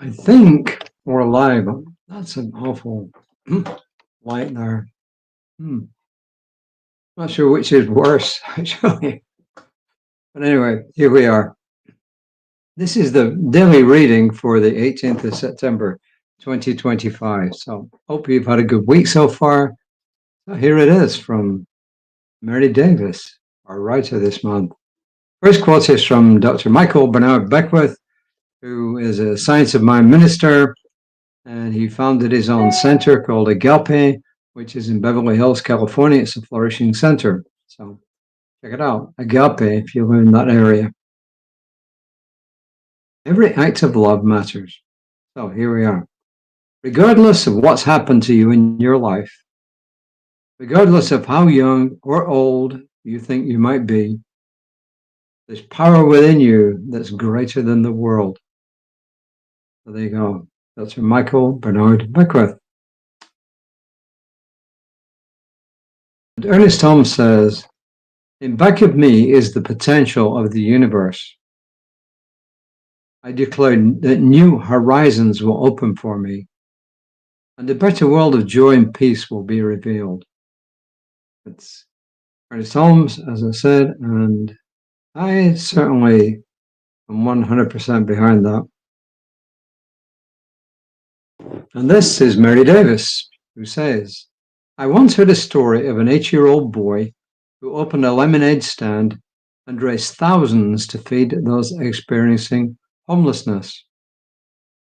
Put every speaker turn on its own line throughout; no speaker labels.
I think we're live. That's an awful light there. Not sure which is worse, actually. But anyway, here we are. This is the daily reading for the 18th of September, 2025. So hope you've had a good week so far. So here it is from Mary Davis, our writer this month. First quote is from Dr. Michael Bernard Beckwith, who is a Science of Mind minister, and he founded his own center called Ageless, which is in Beverly Hills, California. It's a flourishing center. So check it out, Ageless, if you live in that area. Every act of love matters. So here we are. Regardless of what's happened to you in your life, regardless of how young or old you think you might be, there's power within you that's greater than the world. So there you go. Dr. Michael Bernard Beckwith. And Ernest Holmes says, "In back of me is the potential of the universe. I declare that new horizons will open for me, and a better world of joy and peace will be revealed." It's Ernest Holmes, as I said, and I certainly am 100% behind that. And this is Mary Davis, who says, "I once heard a story of an 8-year-old boy who opened a lemonade stand and raised thousands to feed those experiencing homelessness.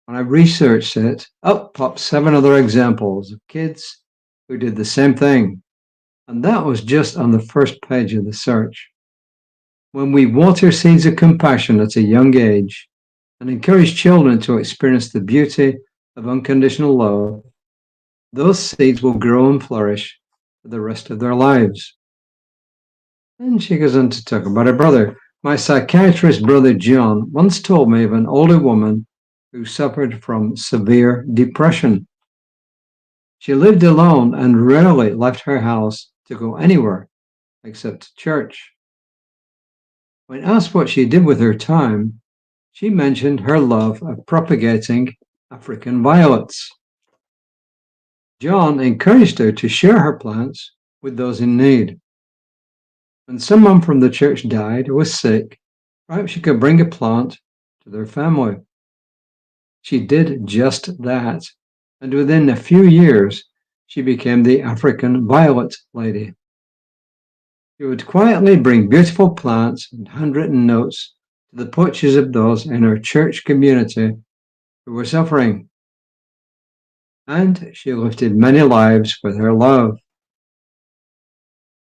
When I researched it, up popped 7 other examples of kids who did the same thing. And that was just on the first page of the search. When we water seeds of compassion at a young age and encourage children to experience the beauty of unconditional love, those seeds will grow and flourish for the rest of their lives." And she goes on to talk about her brother. "My psychiatrist brother John once told me of an older woman who suffered from severe depression. She lived alone and rarely left her house to go anywhere except church. When asked what she did with her time, she mentioned her love of propagating African violets. John encouraged her to share her plants with those in need. When someone from the church died or was sick, perhaps she could bring a plant to their family. She did just that, and within a few years, she became the African Violet Lady. She would quietly bring beautiful plants and handwritten notes to the porches of those in her church community who were suffering. And she lifted many lives with her love.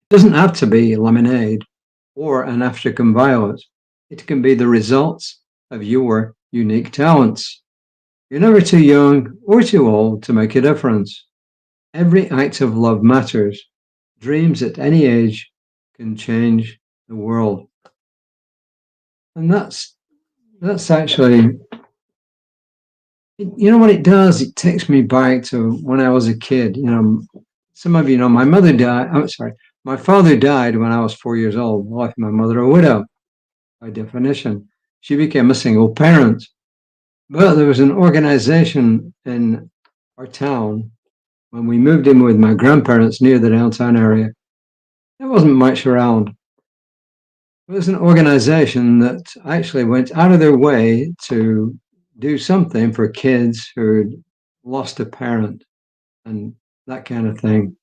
It doesn't have to be lemonade or an African violet. It can be the results of your unique talents. You're never too young or too old to make a difference. Every act of love matters. Dreams at any age can change the world." And that's actually, you know what it does? It takes me back to when I was a kid. Some of you know my mother died. My father died when I was 4 years old. I left my mother a widow, by definition. She became a single parent. But there was an organization in our town when we moved in with my grandparents near the downtown area. There wasn't much around. It was an organization that actually went out of their way to do something for kids who'd lost a parent and that kind of thing.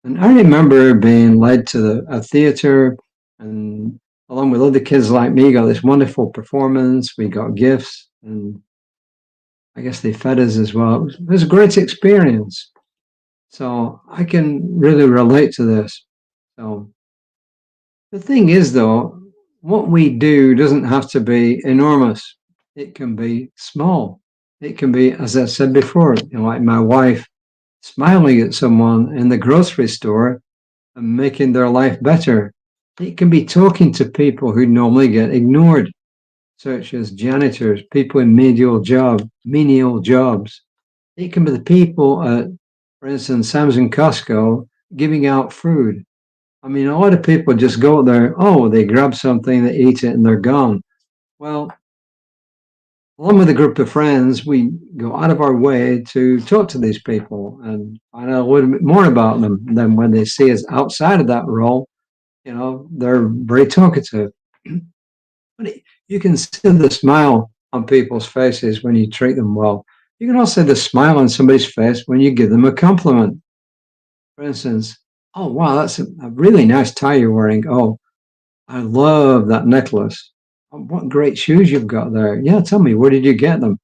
And I remember being led to a theater, and along with other kids like me, got this wonderful performance. We got gifts, and I guess they fed us as well. It was a great experience. So I can really relate to this. So the thing is, though, what we do doesn't have to be enormous. It can be small. It can be, as I said before, like my wife smiling at someone in the grocery store and making their life better. It can be talking to people who normally get ignored, such as janitors, people in menial jobs. It can be the people at, for instance, Sam's and Costco giving out food. I mean, a lot of people just go there, they grab something, they eat it, and they're gone. Well, along with a group of friends, we go out of our way to talk to these people and find out a little bit more about them. And then when they see us outside of that role, they're very talkative. But you can see the smile on people's faces when you treat them well. You can also see the smile on somebody's face when you give them a compliment. For instance, oh, wow, that's a really nice tie you're wearing. Oh, I love that necklace. Oh, what great shoes you've got there. Yeah, tell me, where did you get them?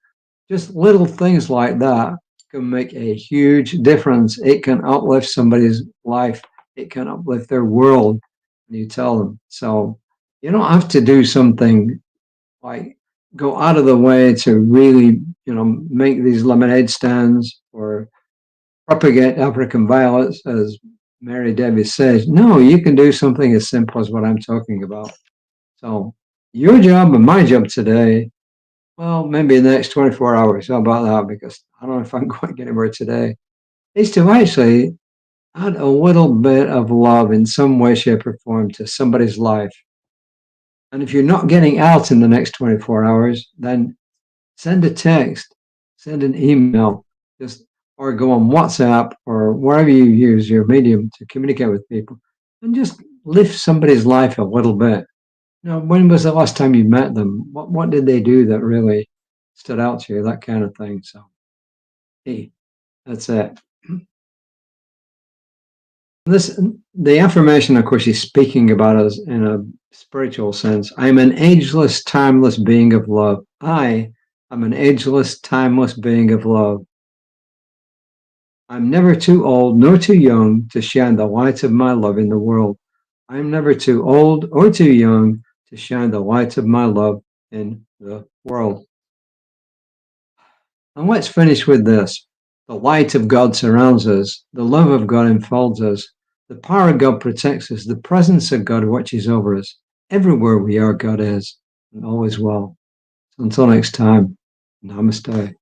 Just little things like that can make a huge difference. It can uplift somebody's life. It can uplift their world when you tell them. So you don't have to do something like go out of the way to really, make these lemonade stands or propagate African violets, as Mary Davis says. No, you can do something as simple as what I'm talking about. So your job and my job today, well, maybe in the next 24 hours. How about that? Because I don't know if I'm going to get anywhere today. Is to actually add a little bit of love in some way, shape, or form to somebody's life. And if you're not getting out in the next 24 hours, then send a text, send an email, just or go on WhatsApp or wherever you use your medium to communicate with people, and just lift somebody's life a little bit. When was the last time you met them? What did they do that really stood out to you? That kind of thing. So, hey, that's it. The affirmation, of course, is speaking about us in a spiritual sense. I am an ageless, timeless being of love. I am an ageless, timeless being of love. I'm never too old nor too young to shine the light of my love in the world. I am never too old or too young to shine the light of my love in the world. And let's finish with this. The light of God surrounds us. The love of God enfolds us. The power of God protects us. The presence of God watches over us. Everywhere we are, God is, and always will. So until next time, namaste.